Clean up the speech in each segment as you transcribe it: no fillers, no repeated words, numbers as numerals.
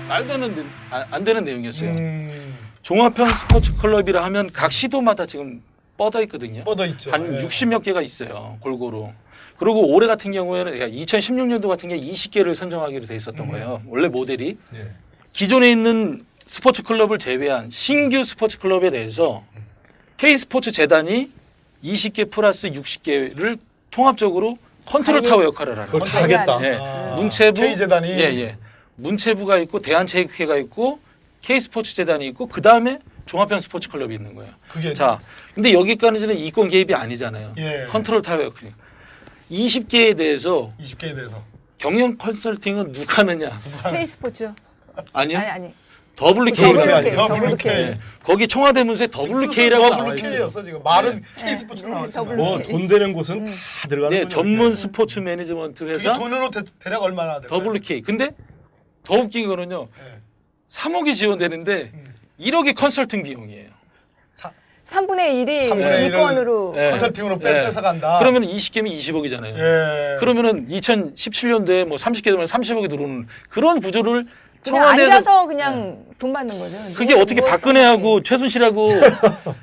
말도 안 되는 내용이었어요. 종합형 스포츠 클럽이라 하면 각 시도마다 지금 뻗어 있거든요. 뻗어 있죠. 한 예. 60몇 개가 있어요. 골고루. 그리고 올해 같은 경우에는 2016년도 같은 게 20개를 선정하기로 돼 있었던 거예요. 원래 모델이. 예. 기존에 있는 스포츠 클럽을 제외한 신규 스포츠 클럽에 대해서 K스포츠 재단이 20개 플러스 60개를 통합적으로 컨트롤 타워 역할을 하는 그걸 거예요. 다 하겠다. 예. 문체부, K재단이 문체부가 있고 대한체육회가 있고 K스포츠 재단이 있고 그 다음에 종합형 스포츠 클럽이 있는 거예요. 그게 자, 근데 여기까지는 이권 개입이 아니잖아요. 예. 컨트롤 타워 역할. 20개에 대해서 20개에 대해서 경영 컨설팅은 누가 하느냐? K스포츠. 아니요. 아니. WK. WK. 거기 청와대 문서에 WK라고 나와 있어요. WK였어 지금 말은 K스포츠로 나왔지만 뭐 돈 되는 곳은 다 들어가는 네, 거죠. 전문 스포츠 매니지먼트 그게 회사 돈으로 대략 얼마나 돼요? WK. 근데 더 웃긴 거는요. 예. 3억이 지원되는데 1억이 컨설팅 비용이에요. 3분의 1이 3분의 1을 이권으로 컨설팅으로 뺏어간다. 그러면 20개면 20억이잖아요. 예. 그러면은 2017년도에 뭐 30개 되면 30억이 들어오는 그런 구조를 그냥 청와대에서 앉아서 그냥 돈 받는 거죠. 그게 어떻게 박근혜하고 최순실하고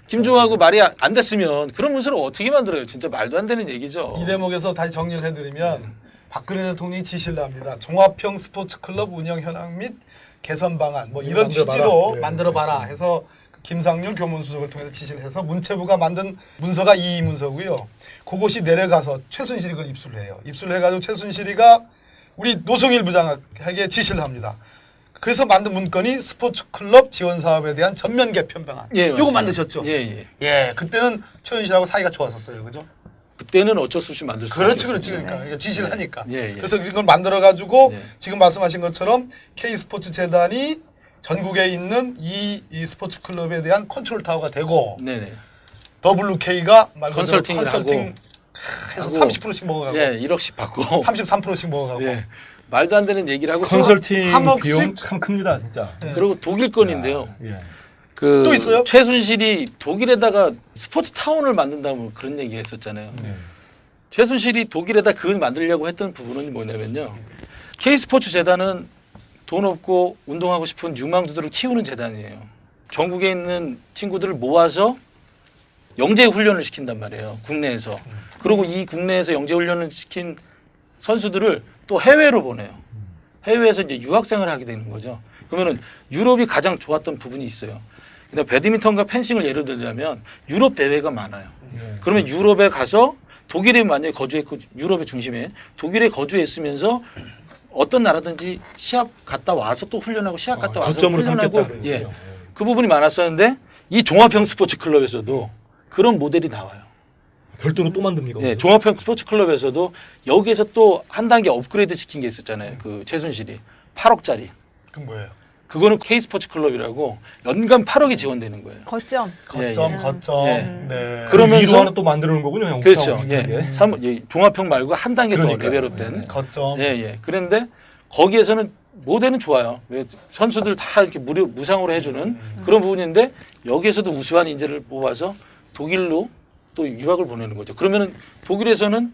김종하고 말이 안 됐으면 그런 문서를 어떻게 만들어요? 진짜 말도 안 되는 얘기죠. 이 대목에서 다시 정리를 해드리면 박근혜 대통령이 지시를 합니다. 종합형 스포츠 클럽 운영 현황 및 개선 방안 뭐 이런 만들어봐라. 취지로 예. 만들어봐라 해서 김상률 교문수석을 통해서 지시를 해서 문체부가 만든 문서가 이 문서고요. 그것이 내려가서 최순실이 그걸 입수를 해요. 입수를 해가지고 최순실이가 우리 노성일 부장에게 지시를 합니다. 그래서 만든 문건이 스포츠 클럽 지원 사업에 대한 전면 개편 방안. 예, 요거 맞습니다. 만드셨죠? 예, 예. 예, 그때는 최순실하고 사이가 좋았었어요, 그죠? 그때는 어쩔 수 없이 만들 수 그렇지, 없었죠. 그러니까 지시를 하니까. 예, 예. 그래서 이걸 만들어 가지고 예. 지금 말씀하신 것처럼 K 스포츠 재단이 전국에 있는 이 스포츠 클럽에 대한 컨트롤 타워가 되고 네네. WK가 말 그대로 컨설팅을 컨설팅 해서 하고 30%씩 먹어가고 예, 1억씩 받고 33%씩 먹어가고 예. 말도 안 되는 얘기를 하고 컨설팅 3억씩? 비용 참 큽니다, 진짜. 그리고 독일 건인데요. 예. 그 또 있어요? 최순실이 독일에다가 스포츠 타운을 만든다고 그런 얘기 했었잖아요. 최순실이 독일에다 그걸 만들려고 했던 부분은 뭐냐면요. K스포츠 재단은 돈 없고 운동하고 싶은 유망주들을 키우는 재단이에요. 전국에 있는 친구들을 모아서 영재 훈련을 시킨단 말이에요. 국내에서. 그리고 이 국내에서 영재 훈련을 시킨 선수들을 또 해외로 보내요. 해외에서 이제 유학생을 하게 되는 거죠. 그러면은 유럽이 가장 좋았던 부분이 있어요. 근데 배드민턴과 펜싱을 예를 들자면 유럽 대회가 많아요. 그러면 유럽에 가서 독일에 만약에 거주했고 유럽의 중심에 독일에 거주했으면서 어떤 나라든지 시합 갔다 와서 또 훈련하고 시합 갔다 와서 거점으로 훈련하고 삼겠다. 예. 그 부분이 많았었는데 이 종합형 스포츠 클럽에서도 그런 모델이 나와요. 별도로 또 만듭니까? 예, 종합형 스포츠 클럽에서도 여기에서 또 한 단계 업그레이드 시킨 게 있었잖아요. 그 최순실이 8억짜리. 그건 뭐예요? 그거는 K 스포츠 클럽이라고 연간 8억이 지원되는 거예요. 거점. 거점, 예. 거점. 예. 네. 그러면서 그러면서 하나 또 만들어 놓은 거군요, 형. 그렇죠. 비슷하게. 예. 종합형 말고 한 단계 더 그러니까요. 레벨업된. 거점. 예, 예. 그런데 거기에서는 모델은 좋아요. 왜 선수들 다 이렇게 무상으로 해주는 그런 부분인데 여기에서도 우수한 인재를 뽑아서 독일로 또 유학을 보내는 거죠. 그러면은 독일에서는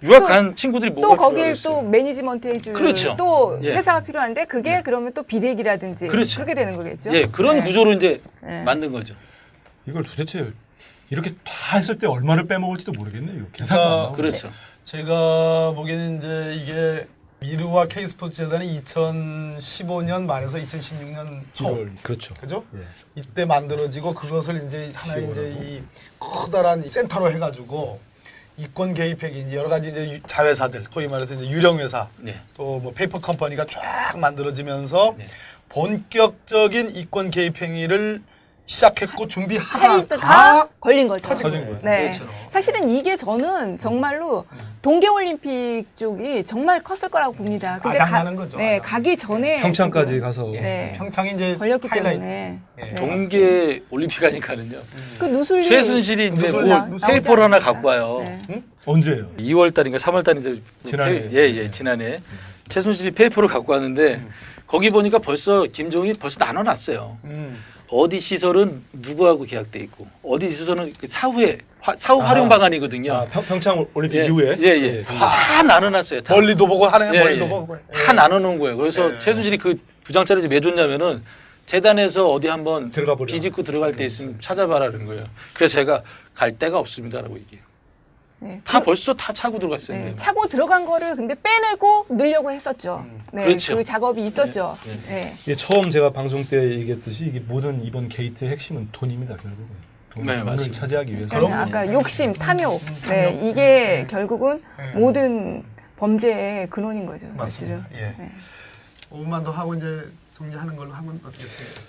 유학 간 친구들이 또 뭐가 거길 필요하겠어요? 또 매니지먼트 해줄 그렇죠. 또 예. 회사가 필요한데 그게 그러면 또 비대기라든지 그렇죠. 그렇게 되는 거겠죠. 예, 그런 네. 구조로 이제 네. 만든 거죠. 이걸 도대체 이렇게 다 했을 때 얼마를 빼먹을지도 모르겠네요. 이거 계산도 그러니까 안 나오고. 그렇죠. 제가 보기에는 이제 이게 미르와 K스포츠 재단이 2015년 말에서 2016년 초 이걸, 그렇죠. 그죠? 예. 이때 만들어지고 그것을 이제 하나의 이제 이 커다란 이 센터로 해가지고 이권 개입액이 여러 가지 이제 자회사들, 소위 말해서 이제 유령 회사, 네. 또 뭐 페이퍼 컴퍼니가 쫙 만들어지면서 네. 본격적인 이권 개입 행위를 시작했고 할 준비하다가 때가 걸린 거죠. 터진 터진 거예요. 거예요. 네. 그렇죠. 사실은 이게 저는 정말로 동계올림픽 쪽이 정말 컸을 거라고 봅니다. 아장나는 거죠. 네, 아장. 가기 전에 평창까지 지금, 가서 네. 평창이 이제 걸렸기 하이라이트. 때문에 예. 네. 동계 올림픽 하니까는요. 그 누슬리 최순실이 이제 누슬리 뭐 나오지 페이퍼를 하나 않습니까? 갖고 와요. 네. 언제예요? 2월 달인가 3월 달인데 지난해. 예, 지난해 최순실이 페이퍼를 갖고 왔는데 거기 보니까 벌써 김종이 벌써 나눠놨어요. 어디 시설은 누구하고 계약돼 있고 어디 시설은 그 사후 활용 방안이거든요. 아, 평창 올림픽 예, 이후에? 예. 다 나눠놨어요. 다. 멀리도 보고 하네, 예, 멀리도 예. 보고. 다 나눠놓은 거예요. 그래서 예. 최순실이 그 부장짜리 왜 줬냐면은 재단에서 어디 한번 들어가 보려. 비집고 들어갈 때 있으면 찾아봐라는 거예요. 그래서 제가 갈 데가 없습니다라고 얘기해요. 네. 다 벌써 다 차고 들어가 있어요. 네, 차고 들어간 거를 근데 빼내고 넣으려고 했었죠. 네, 그렇죠. 그 작업이 있었죠. 네, 네. 네. 이게 처음 제가 방송 때 얘기했듯이 이게 모든 이번 게이트의 핵심은 돈입니다, 결국은. 네, 돈을 맞습니다. 차지하기 위해서. 그러니까 아까 욕심, 탐욕. 네, 이게 결국은 네. 모든 범죄의 근원인 거죠. 맞습니다. 사실은. 예. 네. 5분만 더 하고 이제 정리하는 걸로 하면 어떻겠습니까?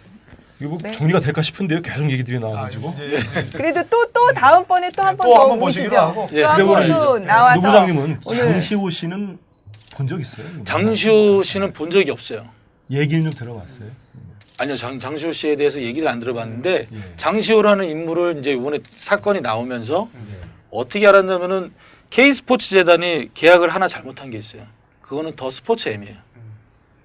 이거 뭐 네. 정리가 될까 싶은데요. 계속 얘기들이 나와가지고. 이제 그래도 또 다음번에 또 한 번 또 더 한번 모시기로 오시죠. 하고. 예. 또 한 번 또 노 나와서 부장님은 오늘 장시호 씨는 본 적 있어요? 장시호 씨는 본 적이 없어요. 얘기는 좀 들어봤어요. 아니요, 장시호 씨에 대해서 얘기를 안 들어봤는데 예. 장시호라는 인물을 이제 이번에 사건이 나오면서 예. 어떻게 알았냐면은 K스포츠 재단이 계약을 하나 잘못한 게 있어요. 그거는 더 스포츠 M이에요.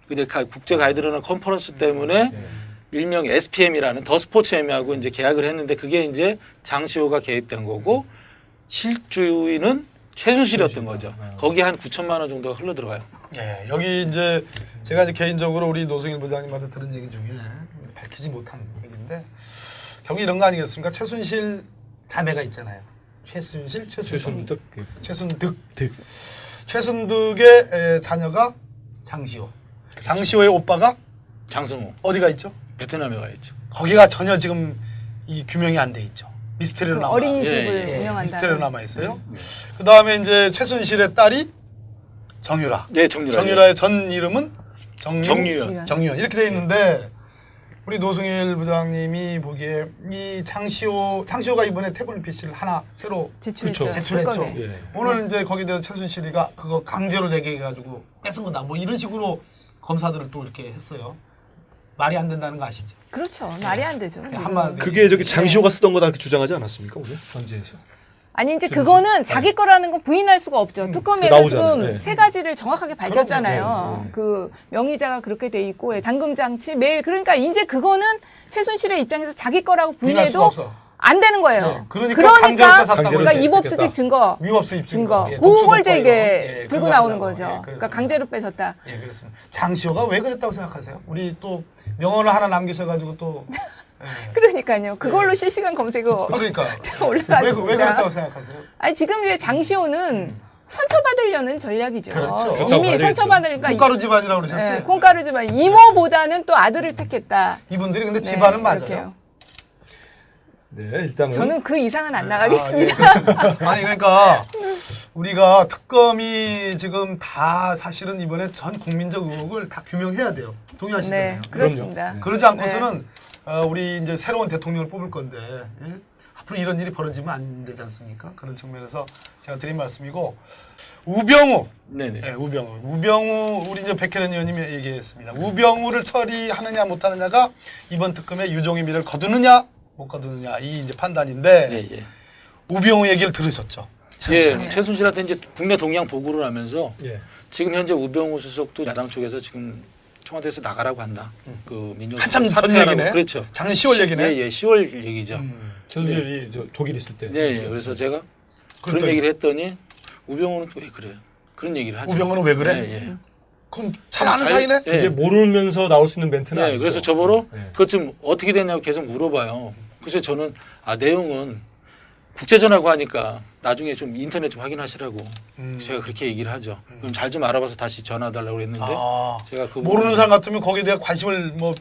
근데 국제 가이드라는 컨퍼런스 때문에 예. 일명 SPM이라는 더 스포츠 M하고 이제 계약을 했는데 그게 이제 장시호가 개입된 거고 실주인은 최순실이었던 거죠. 거기 한 9천만 원 정도가 흘러 들어가요. 예, 여기 이제 제가 이제 개인적으로 우리 노승일 부장님한테 들은 얘기 중에 밝히지 못한 얘기인데 결국 이런 거 아니겠습니까? 최순실 자매가 있잖아요. 최순실, 최순득. 최순득. 득. 최순득의 자녀가 장시호. 장시호의 오빠가 장성호 어디가 있죠? 베트남에 가 있죠. 거기가 전혀 지금 이 규명이 안 돼 있죠. 미스테리로 그 남아. 어린이집을 예, 운영한다. 미스테리로 남아 있어요. 그 다음에 이제 최순실의 딸이 정유라. 네, 정유라. 정유라의 전 이름은 정유연. 정유연 이렇게 돼 있는데 우리 노승일 부장님이 보기에 이 장시호가 이번에 태블릿 PC를 하나 새로 제출했죠. 그렇죠. 제출했죠. 특검에. 예. 오늘 이제 거기에 대해서 최순실이가 그거 강제로 내게 해가지고 뺏은 거다. 뭐 이런 식으로 검사들을 또 이렇게 했어요. 말이 안 된다는 거 아시죠? 그렇죠. 말이 안 되죠. 한마디. 그게 저기 장시호가 쓰던 거다 이렇게 주장하지 않았습니까 오늘 전제에서? 아니 이제 그거는 자기 거라는 건 부인할 수가 없죠. 특검에서 나오잖아요. 지금 네. 세 가지를 정확하게 밝혔잖아요. 그럼요. 그 명의자가 그렇게 돼 있고 잔금 장치 매일 그러니까 이제 그거는 최순실의 입장에서 자기 거라고 부인할 수가 부인해도 없어. 안 되는 거예요. 네, 그러니까 강제로 뺏었다고 그러니까 이렇게 입업수직 증거, 위법 수입 증거, 예, 그걸 이제 독소 이게 독과이거. 들고 그거 나오는 하려고. 거죠. 예, 그러니까 그렇습니다. 강제로 뺏었다. 예, 그렇습니다. 장시호가 왜 그랬다고 생각하세요? 우리 또 명언을 하나 남기셔가지고 또 예. 그러니까요. 그걸로 실시간 검색어 그러니까 올라갔습니다. 왜 그랬다고 생각하세요? 아니 지금 이제 장시호는 선처받으려는 전략이죠. 그렇죠. 이미 그렇다고 선처받으니까 콩가루 집안이라고 그러셨지? 네, 콩가루 집안 이모보다는 또 아들을 택했다. 이분들이 근데 네, 집안은 맞아요. 이렇게요. 네 일단은 저는 그 이상은 안 아, 예, 나가겠습니다. 그렇습니다. 아니 그러니까 우리가 특검이 지금 다 사실은 이번에 전 국민적 의혹을 다 규명해야 돼요. 동의하시잖아요. 네, 그렇습니다. 그럼요. 그러지 않고서는 우리 이제 새로운 대통령을 뽑을 건데 예? 앞으로 이런 일이 벌어지면 안 되지 않습니까? 그런 측면에서 제가 드린 말씀이고 우병우, 네네. 예, 우병우 우리 이제 백혜련 의원님이 얘기했습니다. 우병우를 처리하느냐 못하느냐가 이번 특검의 유종의 미를 거두느냐 못 거두느냐 이 이제 판단인데 예, 예. 우병우 얘기를 들으셨죠? 예, 최순실한테 이제 국내 동향 보고를 하면서 예. 지금 현재 우병우 수석도 야당 쪽에서 지금 청와대에서 나가라고 한다. 그 민주당 한참 전 사퇴하라고. 얘기네. 그렇죠. 작년 10월 얘기네. 예, 예, 10월 얘기죠. 최순실이 저 독일 있을 때. 예, 예. 그래서 제가 그런 그랬더니 얘기를 했더니 우병우는 또 왜 그래요? 그런 얘기를 하죠. 우병우는 왜 그래? 예, 예. 그럼 잘 아는 사이네? 예. 이게 모르면서 나올 수 있는 멘트는 예, 아니죠. 그래서 저보러 예. 그것 좀 어떻게 됐냐고 계속 물어봐요. 그래서 저는 내용은 국제전화고 하니까 나중에 좀 인터넷 좀 확인하시라고 제가 그렇게 얘기를 하죠. 그럼 잘 좀 알아봐서 다시 전화달라고 그랬는데 아, 제가 그 모르는 사람 같으면 거기에 대해 관심을 뭐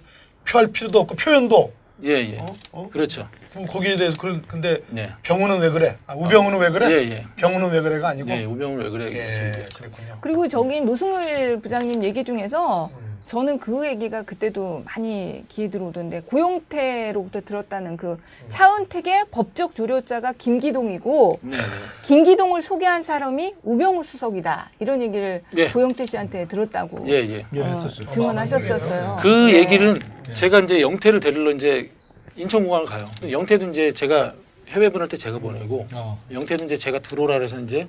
표할 필요도 없고 표현도 예, 예. 어? 그렇죠. 그럼 거기에 대해서 근데 네. 병우는 왜 그래? 우병우는 왜 그래? 예, 예. 병우는 왜 그래가 아니고 예, 우병우를 왜 그래? 예, 그랬군요. 그리고 저기 노승일 부장님 얘기 중에서 저는 그 얘기가 그때도 많이 귀에 들어오던데 고용태로부터 들었다는 그 차은택의 법적 조력자가 김기동이고 네, 네. 김기동을 소개한 사람이 우병우 수석이다 이런 얘기를 예. 고용태 씨한테 들었다고 예, 예. 예, 했었죠. 증언하셨었어요. 그 네. 얘기는 제가 이제 영태를 데리러 이제 인천공항을 가요. 영태도 이제 제가 해외 보낼 때 제가 보내고 영태도 이제 제가 들어오라 그래서 이제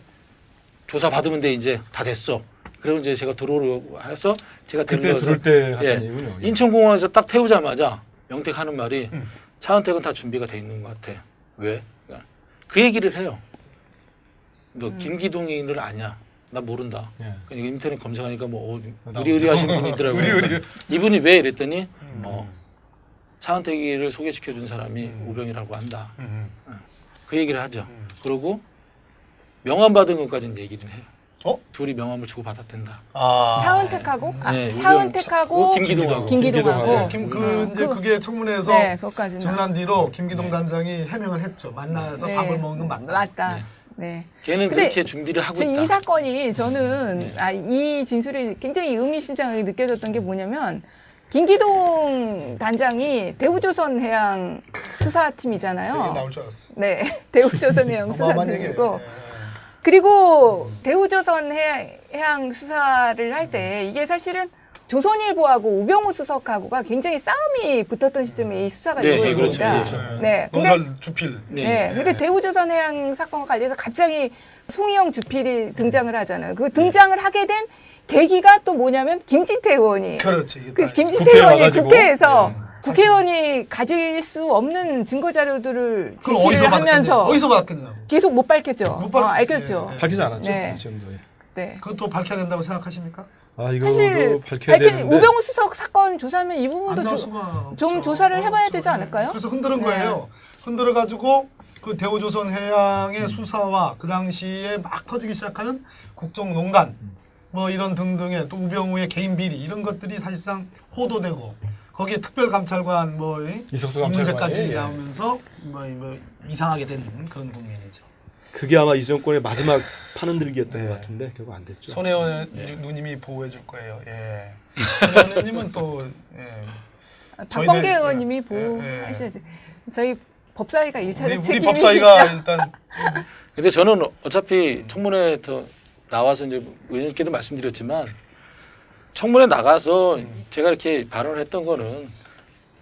조사 받으면 돼 이제 다 됐어. 그리고 이제 제가 들어오려고 해서 제가 그때 데리러서 들을 때 하던 예. 얘기군요. 예. 인천공항에서 딱 태우자마자 영택 하는 말이 차은택은 다 준비가 돼 있는 것 같아. 왜? 그러니까 그 얘기를 해요. 너 김기동인을 아냐? 나 모른다. 예. 그러니까 인터넷 검색하니까 뭐 나 의리의리하신 분이 있더라고요. 의리. 이분이 왜 이랬더니 차은택이를 소개시켜준 사람이 우병이라고 한다. 그 얘기를 하죠. 그리고 명함 받은 것까지는 얘기를 해요. 둘이 명함을 주고 받았댄다. 차은택하고 네, 차은택하고 김기동하고. 김기동하고 이제 그게 청문회에서 네, 그것까지는 전한 뒤로 김기동 단장이 해명을 했죠. 만나서 네, 밥을 먹는 건 맞다. 맞다. 네. 네. 걔는 근데 그렇게 준비를 하고 지금 있다. 이 사건이 저는 이 진술이 굉장히 의미심장하게 느껴졌던 게 뭐냐면 김기동 단장이 대우조선해양 수사팀이잖아요. 얘기 나올 줄 알았어. 네, 대우조선해양 어마어마한 얘기예요. 수사팀이고 그리고 대우조선해양 수사를 할 때 이게 사실은 조선일보하고 우병우 수석하고가 굉장히 싸움이 붙었던 시점에 이 수사가 네, 이루어집니다. 그렇죠. 네, 근데 논설 주필. 네, 근데 대우조선해양 사건과 관련해서 갑자기 송희영 주필이 등장을 하잖아요. 그 등장을 하게 된 계기가 또 뭐냐면 김진태 의원이. 그렇지. 이게 그래서 딱 김진태 국회에 의원이 와가지고. 국회에서 국회의원이 가질 수 없는 증거 자료들을 그럼 제시를 하면서 어디서 받았겠냐고. 계속 못 밝혔죠. 못 밝혔지. 알겠죠. 네. 밝히지 않았죠. 네. 이 정도에. 네. 그것도 밝혀야 된다고 생각하십니까? 이거도 사실 밝혀야 되는데. 우병우 수석 사건 조사하면 이 안 부분도 나올 좀 수가 좀 없죠. 조사를 해봐야 되지 그렇죠. 않을까요? 그래서 흔드는 네. 거예요. 흔들어 가지고 그 대우조선 해양의 수사와 그 당시에 막 터지기 시작하는 국정농단 뭐 이런 등등의 또 우병우의 개인 비리 이런 것들이 사실상 호도되고 거기에 특별감찰관 뭐 이 이석수 문제까지 감찰관이, 예. 나오면서 뭐 이상하게 된 그런 국면이죠. 그게 아마 이 정권의 마지막 판흔들기였던 네. 것 같은데 결국 안 됐죠. 손혜원 누님이 보호해 줄 거예요. 예. 손혜원 누님은 또 예. 박범계 저희들- 의원님이 예, 보호하셔야지. 저희 법사위가 일차적 우리 책임이 법사위가 있죠. 일단 근데 저는 어차피 청문회 더 나와서 이제 의원님께도 말씀드렸지만 청문회 나가서 제가 이렇게 발언을 했던 거는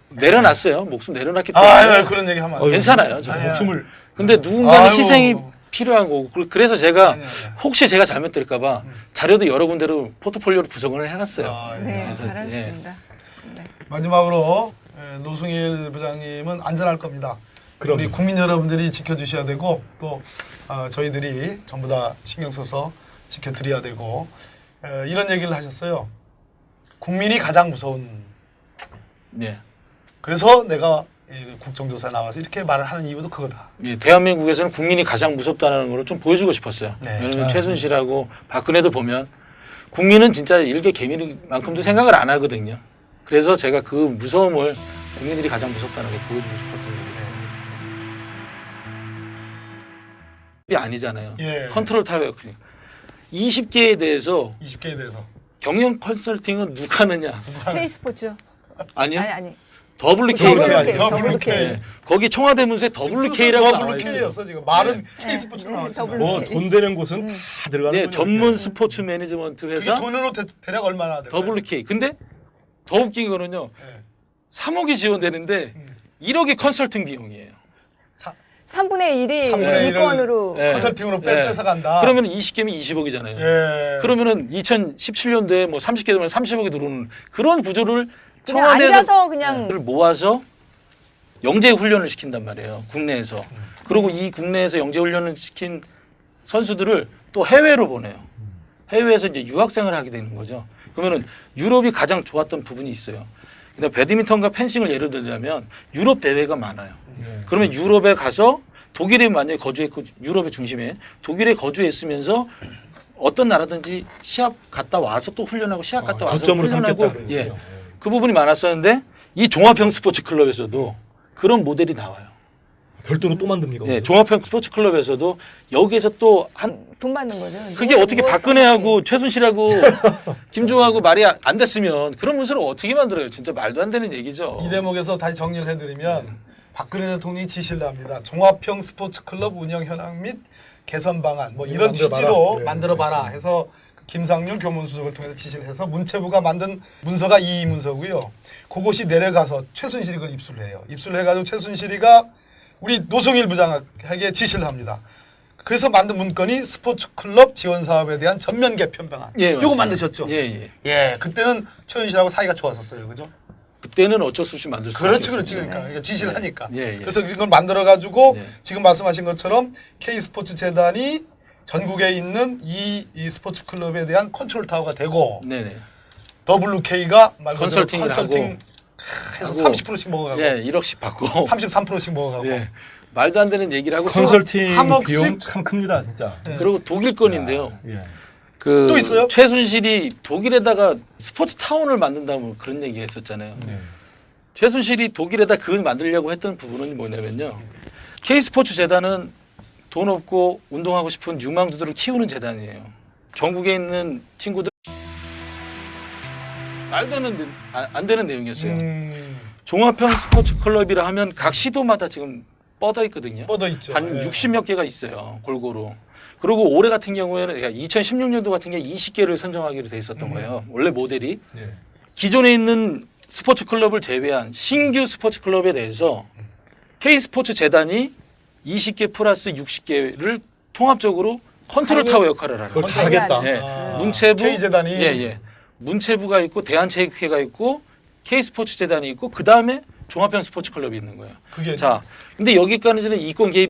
내려놨어요. 목숨 내려놨기 때문에 그런 얘기 하면 안 돼. 괜찮아요. 저는. 아니야. 목숨을 근데 누군가는 아유. 희생이 필요한 거고 그래서 제가 아니야. 혹시 제가 잘못될까봐 자료도 여러 군데로 포트폴리오로 구성을 해놨어요. 네, 그래서, 잘하셨습니다. 네. 마지막으로 노승일 부장님은 안전할 겁니다. 그럼 우리 국민 여러분들이 지켜주셔야 되고 또 저희들이 전부 다 신경 써서 지켜드려야 되고 이런 얘기를 하셨어요. 국민이 가장 무서운. 네. 그래서 내가 이 국정조사 나와서 이렇게 말을 하는 이유도 그거다. 예, 대한민국에서는 국민이 가장 무섭다는 걸 좀 보여주고 싶었어요. 네. 왜냐하면 최순실하고 박근혜도 보면 국민은 진짜 일개 개미만큼도 생각을 안 하거든요. 그래서 제가 그 무서움을 국민들이 가장 무섭다는 걸 보여주고 싶었던 거예요. 이 아니잖아요. 예. 컨트롤 타워였 20개에 대해서 20개에 대해서. 경영 컨설팅은 누가 하느냐? K스포츠. 아니요. 아니. WK가 WK. WK. 네. 거기 청와대 문서에 WK라고 나와 있어요. WK였어 지금. 말은 K스포츠로 나와 있어. WK. 돈 되는 곳은 다 들어가는 네, 거죠. 전문 스포츠 매니지먼트 그게 회사 돈으로 대략 얼마나 돼요? WK. 근데 더 웃긴 거는요. 예. 3억이 지원되는데 1억이 컨설팅 비용이에요. 3분의 1이 3분의 1을 이권으로 네. 컨설팅으로 네. 뺏어간다. 그러면 20개면 20억이잖아요. 예. 그러면은 2017년도에 뭐 30개 되면 30억이 들어오는 그런 구조를 그냥 청와대에서 앉아서 그냥 를 모아서 영재 훈련을 시킨단 말이에요. 국내에서. 그리고 이 국내에서 영재 훈련을 시킨 선수들을 또 해외로 보내요. 해외에서 이제 유학생을 하게 되는 거죠. 그러면은 유럽이 가장 좋았던 부분이 있어요. 근데 배드민턴과 펜싱을 예를 들자면 유럽 대회가 많아요. 그러면 유럽에 가서 독일에 만약에 거주했고 유럽의 중심에 독일에 거주했으면서 어떤 나라든지 시합 갔다 와서 또 훈련하고 시합 갔다 와서 거점으로 훈련하고 삼겠다. 예. 그 부분이 많았었는데 이 종합형 스포츠 클럽에서도 그런 모델이 나와요. 별도로 또 만듭니까? 예, 종합형 스포츠 클럽에서도 여기에서 또 한 돈 받는 거죠. 그게 어떻게 박근혜하고 최순실하고 김종하고 말이 안 됐으면 그런 문서를 어떻게 만들어요? 진짜 말도 안 되는 얘기죠. 이 대목에서 다시 정리를 해드리면 박근혜 대통령이 지시를 합니다. 종합형 스포츠 클럽 운영 현황 및 개선 방안 뭐 이런 만들어봐라. 취지로 네. 만들어봐라 해서 김상률 교문수석을 통해서 지시를 해서 문체부가 만든 문서가 이 문서고요. 그것이 내려가서 최순실이 그걸 입수를 해요. 입수를 해가지고 최순실이가 우리 노승일 부장에게 지시를 합니다. 그래서 만든 문건이 스포츠 클럽 지원 사업에 대한 전면 개편 방안. 예, 요거 맞습니다. 만드셨죠? 예, 예. 예, 그때는 최순실하고 사이가 좋았었어요, 그죠? 그때는 어쩔 수 없이 만들 수 그렇지. 그러니까 지시를 예. 하니까. 예, 예. 그래서 이걸 만들어 가지고 예. 지금 말씀하신 것처럼 K 스포츠 재단이 전국에 있는 이 스포츠 클럽에 대한 컨트롤 타워가 되고 네네. WK가 말 그대로 컨설팅을 컨설팅 해서 하고 30%씩 먹어가고 예, 1억씩 받고 33%씩 먹어가고 예. 말도 안 되는 얘기를 하고 컨설팅 3억씩? 비용 참 큽니다, 진짜. 네. 그리고 독일 건인데요. 예. 그 또 있어요? 최순실이 독일에다가 스포츠 타운을 만든다고 그런 얘기 했었잖아요. 네. 최순실이 독일에다 그걸 만들려고 했던 부분은 뭐냐면요. K스포츠 재단은 돈 없고 운동하고 싶은 유망주들을 키우는 재단이에요. 전국에 있는 친구들 말도 안 되는 내용이었어요. 종합형 스포츠 클럽이라 하면 각 시도마다 지금 뻗어 있거든요. 뻗어 있죠. 한 예. 60몇 개가 있어요. 골고루. 그리고 올해 같은 경우에는 2016년도 같은 경우에 20개를 선정하기로 돼 있었던 거예요. 원래 모델이. 예. 기존에 있는 스포츠 클럽을 제외한 신규 스포츠 클럽에 대해서 K스포츠 재단이 20개 플러스 60개를 통합적으로 컨트롤 타워 역할을 하는 그걸 거예요. 다 하겠다. 예. 아, 문체부 K재단이 예. 문체부가 있고 대한체육회가 있고 K스포츠 재단이 있고 그다음에 종합형 스포츠 클럽이 있는 거예요. 그게 자, 근데 여기까지는 이권 개입